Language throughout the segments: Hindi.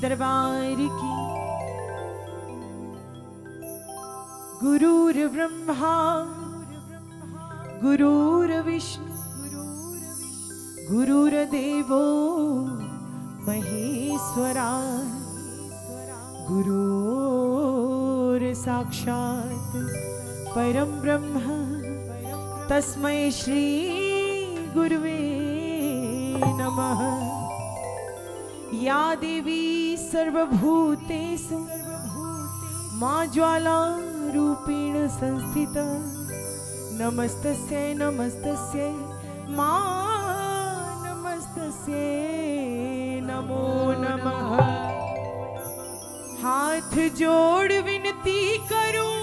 दरबार की। गुरुर्ब्रह्मा गुरुर्विष्णु गुरुर्देवो महेश्वरा गुरुर्साक्षात् परम ब्रह्म तस्मै श्री गुरुवे नमः। या देवी सर्वभूतेषु मां ज्वाला रूपेण संस्थिता नमस्तस्यै नमस्तस्यै मां नमस्तस्यै नमो नमः। हाथ जोड़ विनती करूं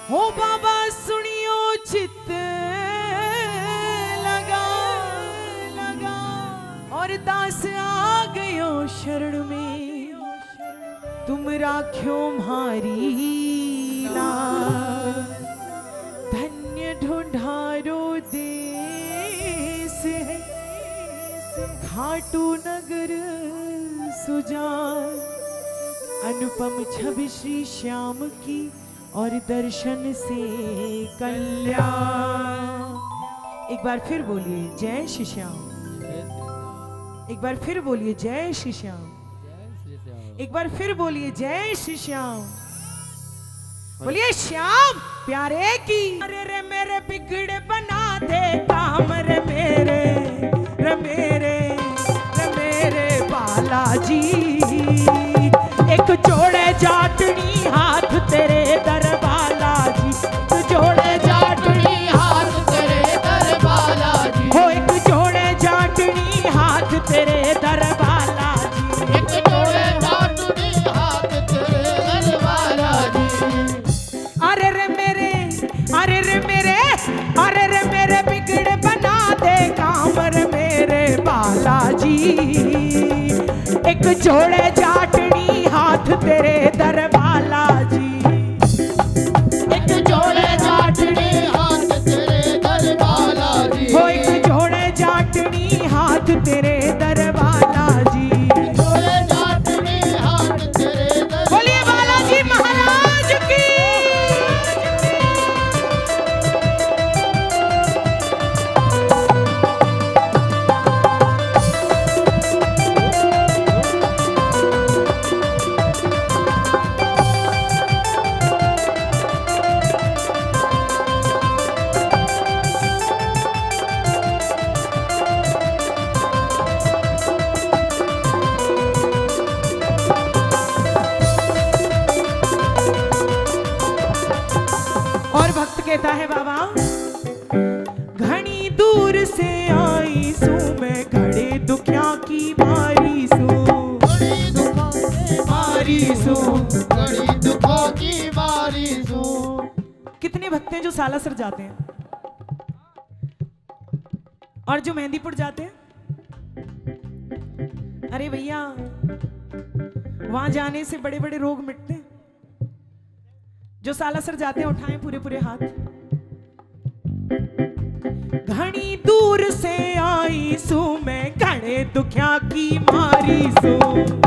हो बाबा सुनियो चित्त लगा और दास आ गयो शरण में तुम राख्यो म्हारी लाज। धन्य ढूंढारो देश है खाटू नगर सुजान। अनुपम छवि श्री श्याम की और दर्शन से कल्याण। एक बार फिर बोलिए जय श्री श्याम। एक बार फिर बोलिए जय श्री श्याम। एक बार फिर बोलिए जय श्री श्याम। बोलिए श्याम प्यारे की। अरे रे मेरे बिगड़े बना दे काम रे मेरे बालाजी। एक जोड़े जाटनी हाथ तेरे दर बालाजी। एक जोड़े जाटनी हाथ तेरे दर बालाजी। हो एक जोड़े जाटनी हाथ तेरे दर बालाजी। एक जोड़े जाटनी हाथ तेरे दर बालाजी। अरे रे मेरे बिगड़ बना दे काम रे मेरे बालाजी। एक जोड़े जाटनी हाथ तेरे दर बालाजी। एक जोड़े जाटनी हाथ तेरे दर बालाजी। हो एक जोड़े जाटनी हाथ तेरे दर बालाजी। जोड़े जाटनी हाथ तेरे दर। बोलिए बालाजी महाराज की। कहता है बाबा घनी दूर से आई सू मैं घड़े दुखिया की मारी सू। घड़ी दुखों की मारी सू। घड़ी दुखों की मारी सू। कितने भक्त हैं जो सालासर जाते हैं और जो मेहंदीपुर जाते हैं? अरे भैया वहां जाने से बड़े बड़े रोग मिटते हैं। जो सालासर जाते हैं उठाएं पूरे पूरे हाथ। घनी दूर से आई सू मैं घड़े दुखिया की मारी सू।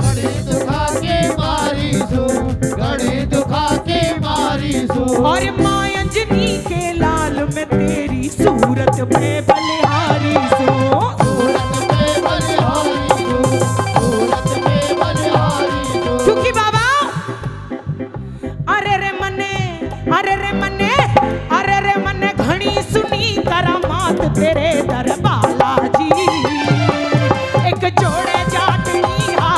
घड़ी दुखा के मारी सू। घड़ी दुखा के मारी सू। और मां अंजनी के लाल में तेरी सूरत पे बलिहारी सू। सूरत पे बलिहारी सू। सूरत पे बलिहारी सू। क्योंकि बाबा अरे रे मने घनी सुनी करामात तेरे दर बालाजी। एक जोड़े जाटनी हाथ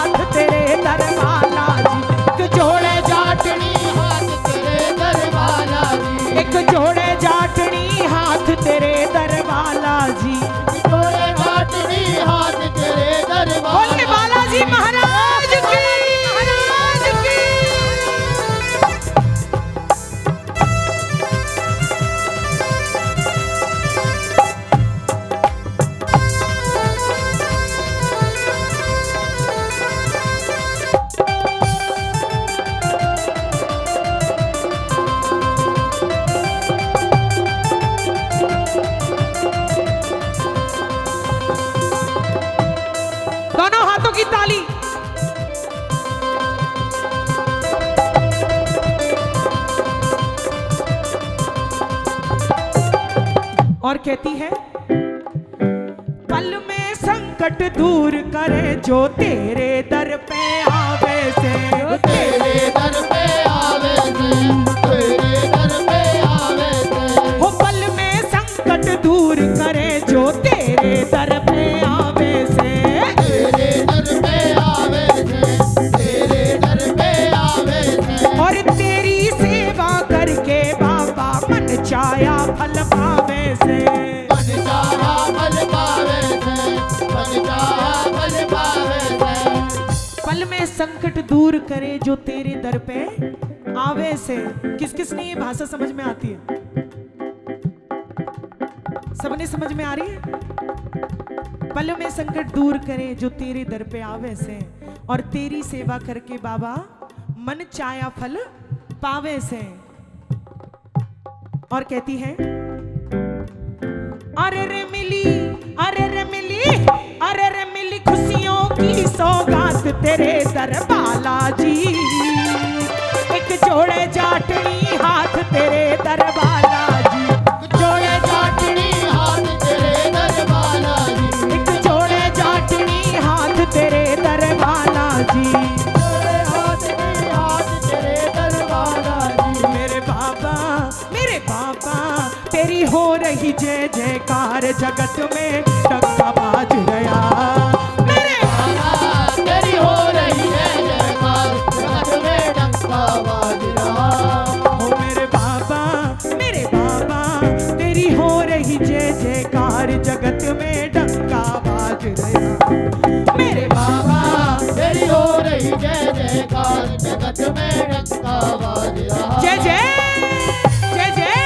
और कहती है, पल में संकट दूर करे जो तेरे दर पे आवे से, तेरे दर पे आवे से, तेरे दर पे आवे से, हो पल में संकट दूर करे जो तेरे दर पे आवे से, तेरे दर पे आवे से, तेरे दर पे आवे से, और तेरी सेवा करके बाबा मन चाया फल पावे से, मन चाहा फल पावे से, मन चाहा फल पावे से, पल में संकट दूर करे जो तेरे दर पे आवे से। किस किस ने ये भाषा समझ में आती है? सबने समझ में आ रही है? पल में संकट दूर करे जो तेरे दर पे आवे से, और तेरी सेवा करके बाबा मन चाया फल पावे से। और कहती है, अरे रे मिली, अरे रे मिली, अरे रे मिली खुशियों की सौगात तेरे दर बालाजी, एक जोड़े जाटनी हाथ तेरे दर बालाजी, जोड़े जाटनी हाथ तेरे दर बालाजी, एक जोड़े जाटनी हाथ तेरे दर बालाजी, जोड़े हाथ तेरे दर बालाजी, मेरे बाबा तेरी हो रही जय जयकार जगत में डंका बाज गया, मेरे बाबा तेरी हो रही है जयकार जगत में डंका बाज रहा, हो मेरे बाबा तेरी हो रही जय जयकार जगत में डंका बाज गया, मेरे बाबा तेरी हो रही जय जयकार जगत में डंका बाज रहा, जय जय जय जय।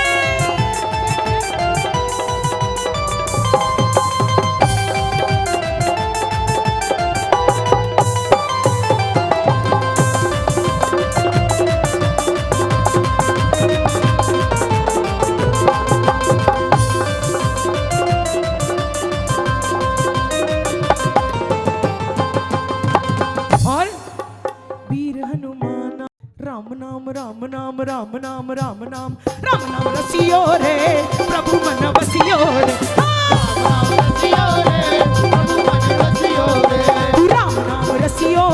राम नाम राम नाम राम नाम राम नाम रसियो रे प्रभु मन बसियो रे, राम रसियो रे प्रभु मन रसियो रे, राम नाम रसियो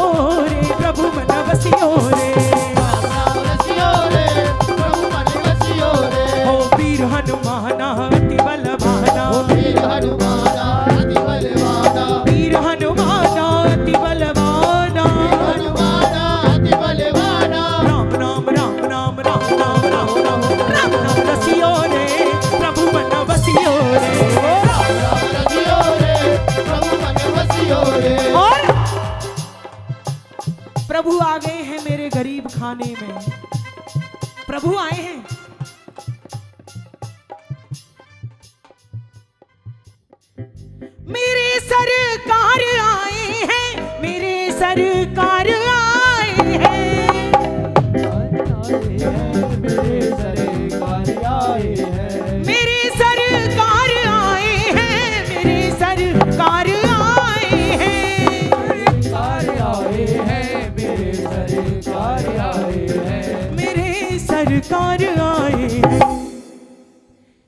रे प्रभु मन बसियो रे, राम रसियो रे प्रभु मन रसियो रे, हो वीर हनुमान अति बलवाना, वीर हनुमान अति बलवाना, वीर हनुमान अति बलवाना, हनुमान अति बलवाना, राम नाम राम नाम राम नाम राम नाम राम नाम रसियो रे प्रभु मन बसियो रे, राम रसियो रे प्रभु मन रसियो रे, और प्रभु आ गए हैं मेरे गरीब खाने में, प्रभु आए हैं, मेरे सरकार आए हैं, मेरे सरकार आए हैं, मेरे सरकार आए हैं, मेरे सरकार आए हैं, मेरे सरकार आए हैं, सरकार आए हैं, मेरे सरकार आए हैं, मेरे सरकार आए हैं,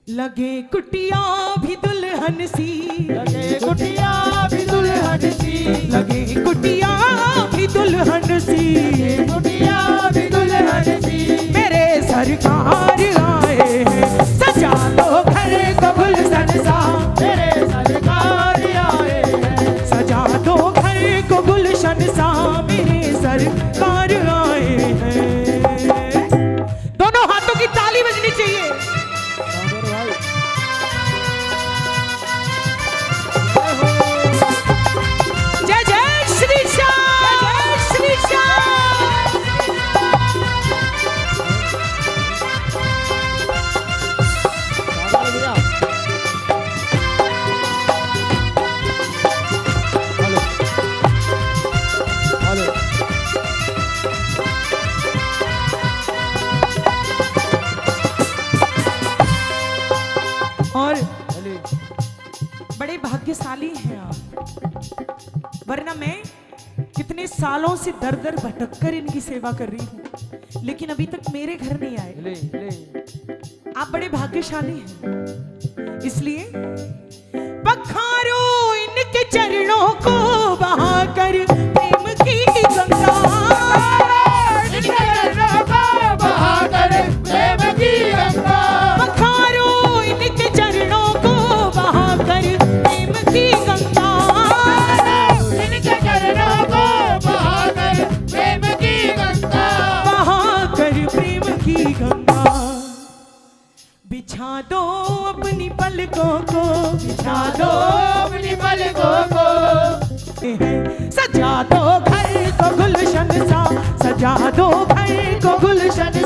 लगे कुटिया भी दुल्हन सी, लगे कुटिया भी दुल्हन सी, लगे कुटिया भी दुल्हन सी, कुटिया भी दुल्हन सी, मेरे सरकार आए हैं, सजा लो घर को गुलशन सा, मेरे सरकार आए हैं, सजा दो घर को गुलशन सा, मेरे सरकार आए हैं। दोनों हाथों की ताली बजनी चाहिए। जय जय श्री श्याम, जय श्री श्याम। और बड़े भाग्यशाली हैं आप, वरना मैं कितने सालों से दर दर भटक कर इनकी सेवा कर रही हूँ, लेकिन अभी तक मेरे घर नहीं आए। आप बड़े भाग्यशाली हैं। इसलिए पखारो इनके चरणों को बहाकर प्रेम की गंगा, इनके चरणों को बहाकर प्रेम की गंगा, पखारो इनके चरणों को बहाकर प्रेम की गंगा, इनके चरणों को बहाकर प्रेम की गंगा, बहाकर प्रेम की गंगा। बिछा दो अपनी पलकों को, बिछा दो अपनी पलकों को, सजा दो घर को गुलशन सा, सजा दो घर को गुलशन